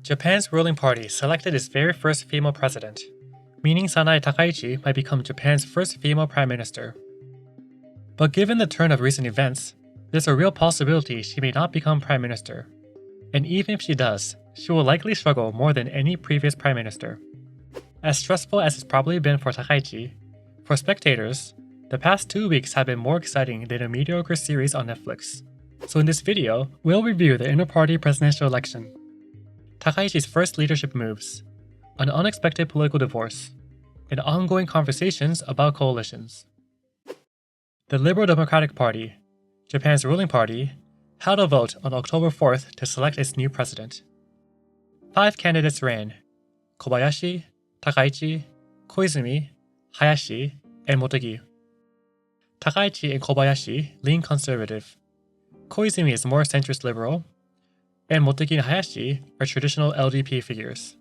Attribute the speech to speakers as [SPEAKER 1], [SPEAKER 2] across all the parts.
[SPEAKER 1] Japan's ruling party selected its very first female president, meaning Sanae Takaichi might become Japan's first female prime minister. But given the turn of recent events, there's a real possibility she may not become prime minister. And even if she does, she will likely struggle more than any previous prime minister. As stressful as it's probably been for Takaichi, for spectators, the past 2 weeks have been more exciting than a mediocre series on Netflix. So in this video, we'll review the inter-party presidential election, Takaichi's first leadership moves, an unexpected political divorce, and ongoing conversations about coalitions. The Liberal Democratic Party, Japan's ruling party, held a vote on October 4th to select its new president. 5 candidates ran: Kobayashi, Takaichi, Koizumi, Hayashi, and Motegi. Takaichi and Kobayashi lean conservative. Koizumi is more centrist liberal, and Motegi and Hayashi are traditional LDP figures.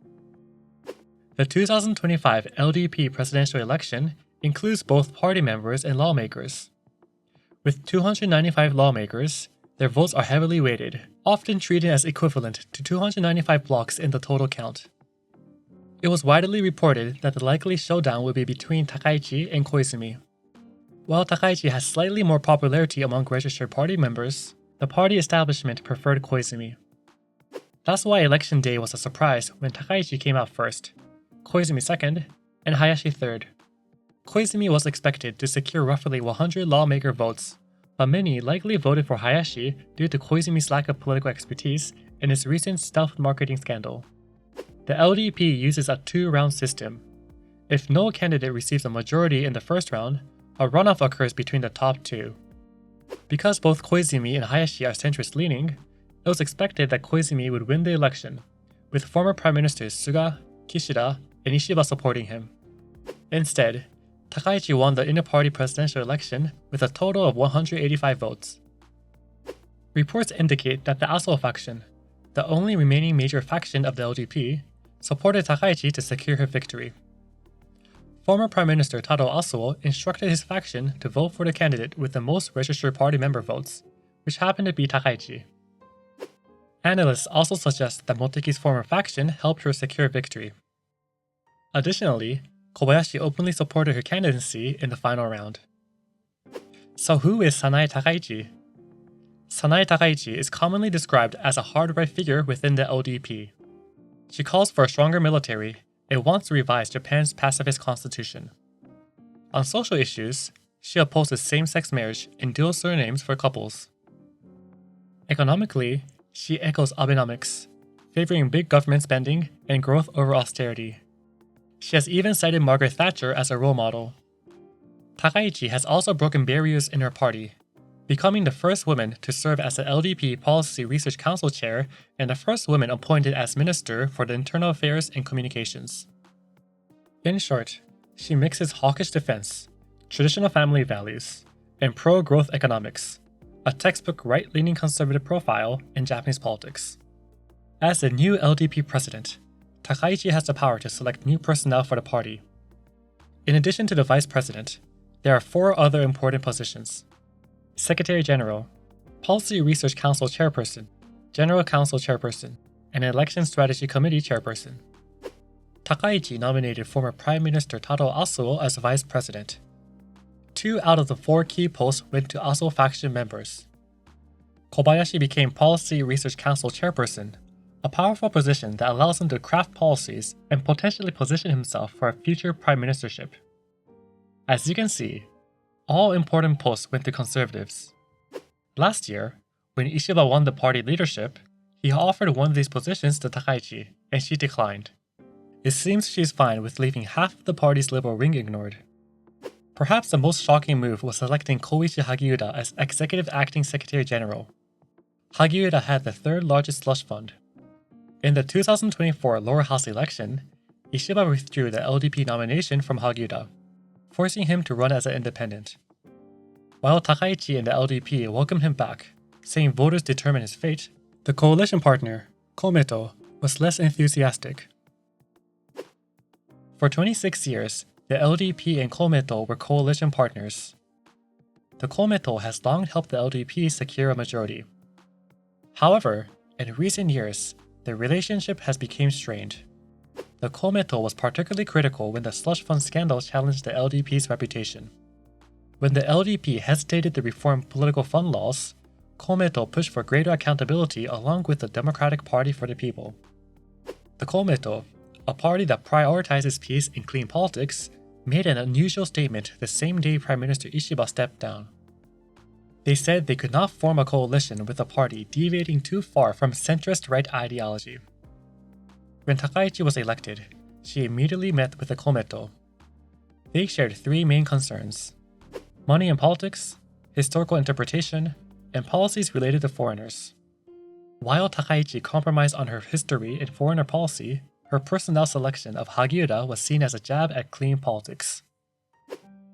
[SPEAKER 1] The 2025 LDP presidential election includes both party members and lawmakers. With 295 lawmakers, their votes are heavily weighted, often treated as equivalent to 295 blocks in the total count. It was widely reported that the likely showdown would be between Takaichi and Koizumi. While Takaichi has slightly more popularity among registered party members, the party establishment preferred Koizumi. That's why election day was a surprise when Takaichi came out first, Koizumi second, and Hayashi third. Koizumi was expected to secure roughly 100 lawmaker votes, but many likely voted for Hayashi due to Koizumi's lack of political expertise and his recent stealth marketing scandal. The LDP uses a 2-round system. If no candidate receives a majority in the first round, a runoff occurs between the top 2. Because both Koizumi and Hayashi are centrist-leaning, it was expected that Koizumi would win the election, with former Prime Ministers Suga, Kishida, and Ishiba supporting him. Instead, Takaichi won the inter-party presidential election with a total of 185 votes. Reports indicate that the Aso faction, the only remaining major faction of the LDP, supported Takaichi to secure her victory. Former Prime Minister Taro Aso instructed his faction to vote for the candidate with the most registered party member votes, which happened to be Takaichi. Analysts also suggest that Moteki's former faction helped her secure victory. Additionally, Kobayashi openly supported her candidacy in the final round. So who is Sanae Takaichi? Sanae Takaichi is commonly described as a hard-right figure within the LDP. She calls for a stronger military and wants to revise Japan's pacifist constitution. On social issues, she opposes same-sex marriage and dual surnames for couples. Economically, she echoes Abenomics, favoring big government spending and growth over austerity. She has even cited Margaret Thatcher as a role model. Takaichi has also broken barriers in her party, becoming the first woman to serve as the LDP Policy Research Council chair and the first woman appointed as Minister for the Internal Affairs and Communications. In short, she mixes hawkish defense, traditional family values, and pro-growth economics, a textbook right-leaning conservative profile in Japanese politics. As the new LDP president, Takaichi has the power to select new personnel for the party. In addition to the vice president, there are 4 other important positions: Secretary General, Policy Research Council Chairperson, General Council Chairperson, and Election Strategy Committee Chairperson. Takaichi nominated former Prime Minister Taro Aso as vice president. 2 out of the 4 key posts went to Aso faction members. Kobayashi became Policy Research Council Chairperson, a powerful position that allows him to craft policies and potentially position himself for a future prime ministership. As you can see, all important posts went to conservatives. Last year, when Ishiba won the party leadership, he offered one of these positions to Takaichi, and she declined. It seems she's fine with leaving half of the party's liberal wing ignored. Perhaps the most shocking move was selecting Koichi Hagiuda as Executive Acting Secretary General. Hagiuda had the 3rd largest slush fund. In the 2024 lower house election, Ishiba withdrew the LDP nomination from Hagiuda, forcing him to run as an independent. While Takaichi and the LDP welcomed him back, saying voters determine his fate, the coalition partner, Komeito, was less enthusiastic. For 26 years, the LDP and Komeito were coalition partners. The Komeito has long helped the LDP secure a majority. However, in recent years, the relationship has become strained. The Komeito was particularly critical when the slush fund scandal challenged the LDP's reputation. When the LDP hesitated to reform political fund laws, Komeito pushed for greater accountability along with the Democratic Party for the People. The Komeito, a party that prioritizes peace and clean politics, made an unusual statement the same day Prime Minister Ishiba stepped down. They said they could not form a coalition with a party deviating too far from centrist right ideology. When Takaichi was elected, she immediately met with the Komeito. They shared three main concerns: money in politics, historical interpretation, and policies related to foreigners. While Takaichi compromised on her history and foreigner policy, her personnel selection of Hagiura was seen as a jab at clean politics.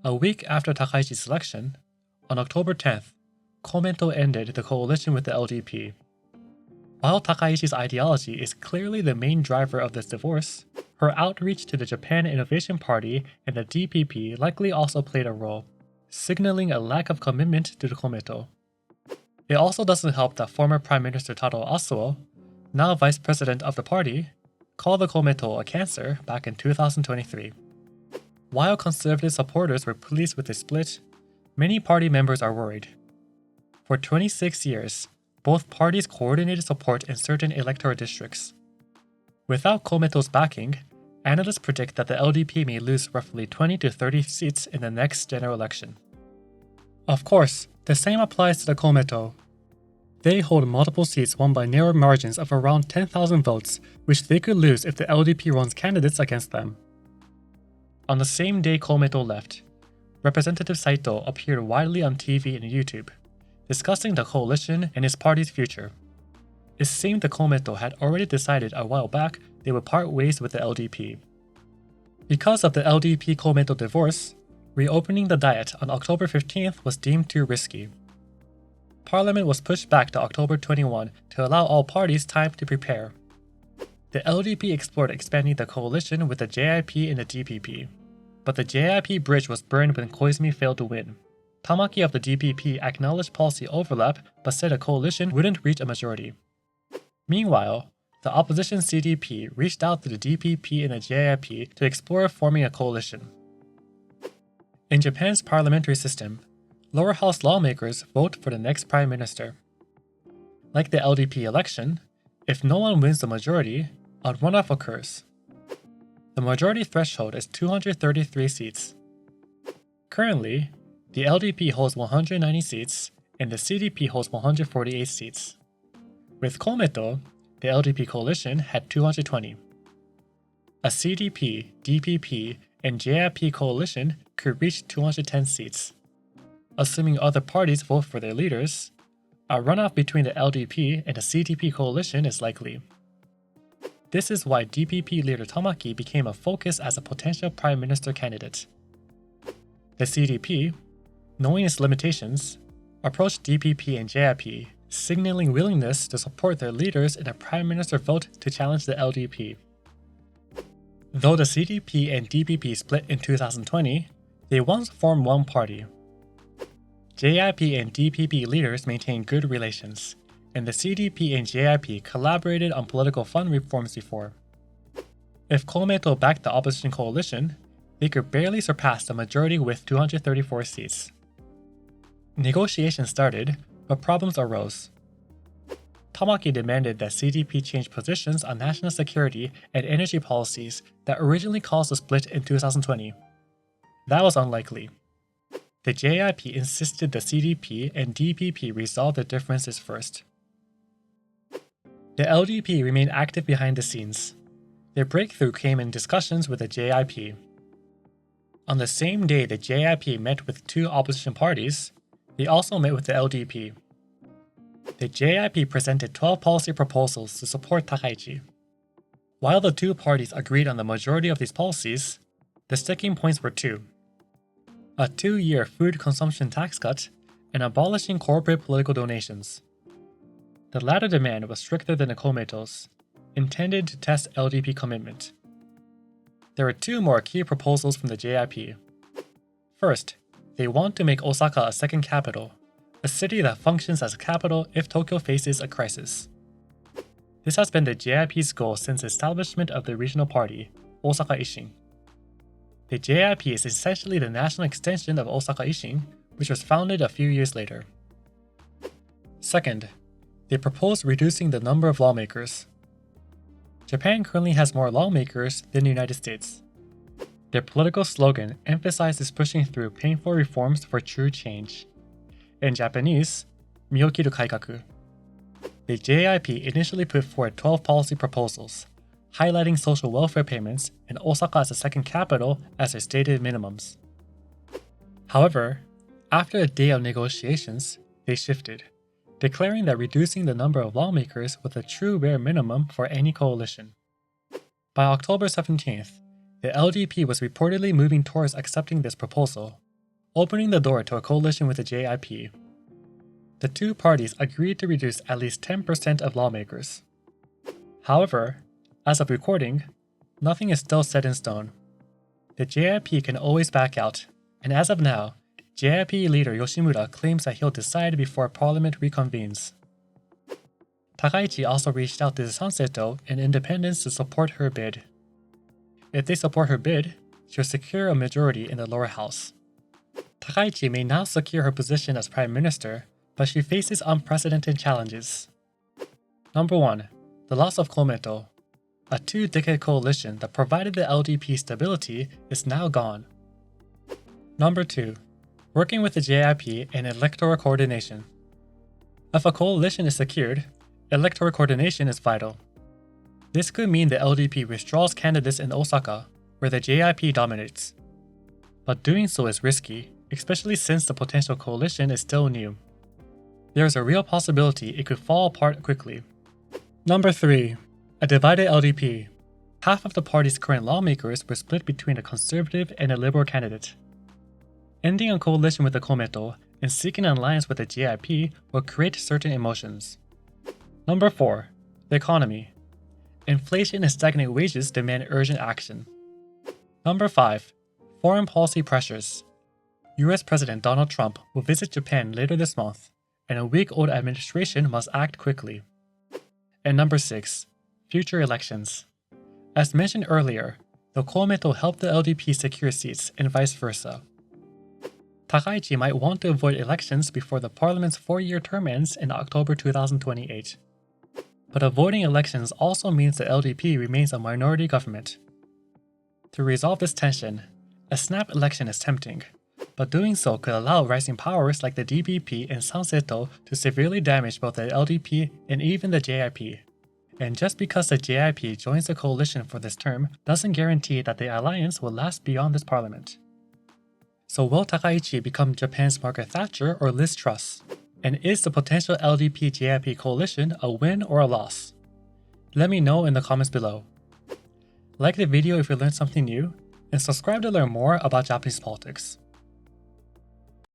[SPEAKER 1] A week after Takaichi's selection, on October 10th, Komeito ended the coalition with the LDP. While Takaichi's ideology is clearly the main driver of this divorce, her outreach to the Japan Innovation Party and the DPP likely also played a role, signaling a lack of commitment to the Komeito. It also doesn't help that former Prime Minister Taro Asuo, now vice president of the party, called the Komeito a cancer back in 2023. While conservative supporters were pleased with the split, many party members are worried. For 26 years, both parties coordinated support in certain electoral districts. Without Komeito's backing, analysts predict that the LDP may lose roughly 20 to 30 seats in the next general election. Of course, the same applies to the Komeito. They hold multiple seats won by narrow margins of around 10,000 votes, which they could lose if the LDP runs candidates against them. On the same day Komeito left, Representative Saito appeared widely on TV and YouTube, discussing the coalition and his party's future. It seemed the Komeito had already decided a while back they would part ways with the LDP. Because of the LDP-Komeito divorce, reopening the Diet on October 15th was deemed too risky. Parliament was pushed back to October 21 to allow all parties time to prepare. The LDP explored expanding the coalition with the JIP and the DPP, but the JIP bridge was burned when Koizumi failed to win. Tamaki of the DPP acknowledged policy overlap but said a coalition wouldn't reach a majority. Meanwhile, the opposition CDP reached out to the DPP and the JIP to explore forming a coalition. In Japan's parliamentary system, lower house lawmakers vote for the next prime minister. Like the LDP election, if no one wins the majority, a runoff occurs. The majority threshold is 233 seats. Currently, the LDP holds 190 seats and the CDP holds 148 seats. With Komeito, the LDP coalition had 220. A CDP, DPP, and JIP coalition could reach 210 seats. Assuming other parties vote for their leaders, a runoff between the LDP and the CDP coalition is likely. This is why DPP leader Tamaki became a focus as a potential prime minister candidate. The CDP, knowing its limitations, approached DPP and JIP, signaling willingness to support their leaders in a prime minister vote to challenge the LDP. Though the CDP and DPP split in 2020, they once formed one party. JIP and DPP leaders maintained good relations, and the CDP and JIP collaborated on political fund reforms before. If Komeito backed the opposition coalition, they could barely surpass the majority with 234 seats. Negotiations started, but problems arose. Tamaki demanded that CDP change positions on national security and energy policies that originally caused the split in 2020. That was unlikely. The JIP insisted the CDP and DPP resolve their differences first. The LDP remained active behind the scenes. Their breakthrough came in discussions with the JIP. On the same day the JIP met with two opposition parties, they also met with the LDP. The JIP presented 12 policy proposals to support Takaichi. While the two parties agreed on the majority of these policies, the sticking points were two: a 2-year food consumption tax cut and abolishing corporate political donations. The latter demand was stricter than the Komeito's, intended to test LDP commitment. There were two more key proposals from the JIP. First, they want to make Osaka a second capital, a city that functions as a capital if Tokyo faces a crisis. This has been the JIP's goal since the establishment of the regional party, Osaka Ishin. The JIP is essentially the national extension of Osaka Ishin, which was founded a few years later. Second, they propose reducing the number of lawmakers. Japan currently has more lawmakers than the United States. Their political slogan emphasizes pushing through painful reforms for true change. In Japanese, Miyokiru Kaikaku. The JIP initially put forward 12 policy proposals, highlighting social welfare payments and Osaka as a second capital as their stated minimums. However, after a day of negotiations, they shifted, declaring that reducing the number of lawmakers was a true bare minimum for any coalition. By October 17th, the LDP was reportedly moving towards accepting this proposal, opening the door to a coalition with the JIP. The two parties agreed to reduce at least 10% of lawmakers. However, as of recording, nothing is still set in stone. The JIP can always back out, and as of now, JIP leader Yoshimura claims that he'll decide before Parliament reconvenes. Takaichi also reached out to Sanseto and Independents to support her bid. If they support her bid, she'll secure a majority in the lower house. Takaichi may now secure her position as Prime Minister, but she faces unprecedented challenges. Number 1. The loss of Komeito. A 2-decade coalition that provided the LDP stability is now gone. Number 2. Working with the JIP and electoral coordination. If a coalition is secured, electoral coordination is vital. This could mean the LDP withdraws candidates in Osaka, where the JIP dominates. But doing so is risky, especially since the potential coalition is still new. There is a real possibility it could fall apart quickly. Number 3. A divided LDP. Half of the party's current lawmakers were split between a conservative and a liberal candidate. Ending a coalition with the Komeito and seeking an alliance with the JIP will create certain emotions. Number 4. The economy. Inflation and stagnant wages demand urgent action. Number 5. Foreign policy pressures. US President Donald Trump will visit Japan later this month, and a week-old administration must act quickly. And number 6. Future elections. As mentioned earlier, the Komeito helped the LDP secure seats and vice versa. Takaichi might want to avoid elections before the parliament's 4-year term ends in October 2028. But avoiding elections also means the LDP remains a minority government. To resolve this tension, a snap election is tempting, but doing so could allow rising powers like the DPP and Sanseto to severely damage both the LDP and even the JIP. And just because the JIP joins the coalition for this term doesn't guarantee that the alliance will last beyond this parliament. So will Takaichi become Japan's Margaret Thatcher or Liz Truss? And is the potential LDP-JIP coalition a win or a loss? Let me know in the comments below. Like the video if you learned something new, and subscribe to learn more about Japanese politics.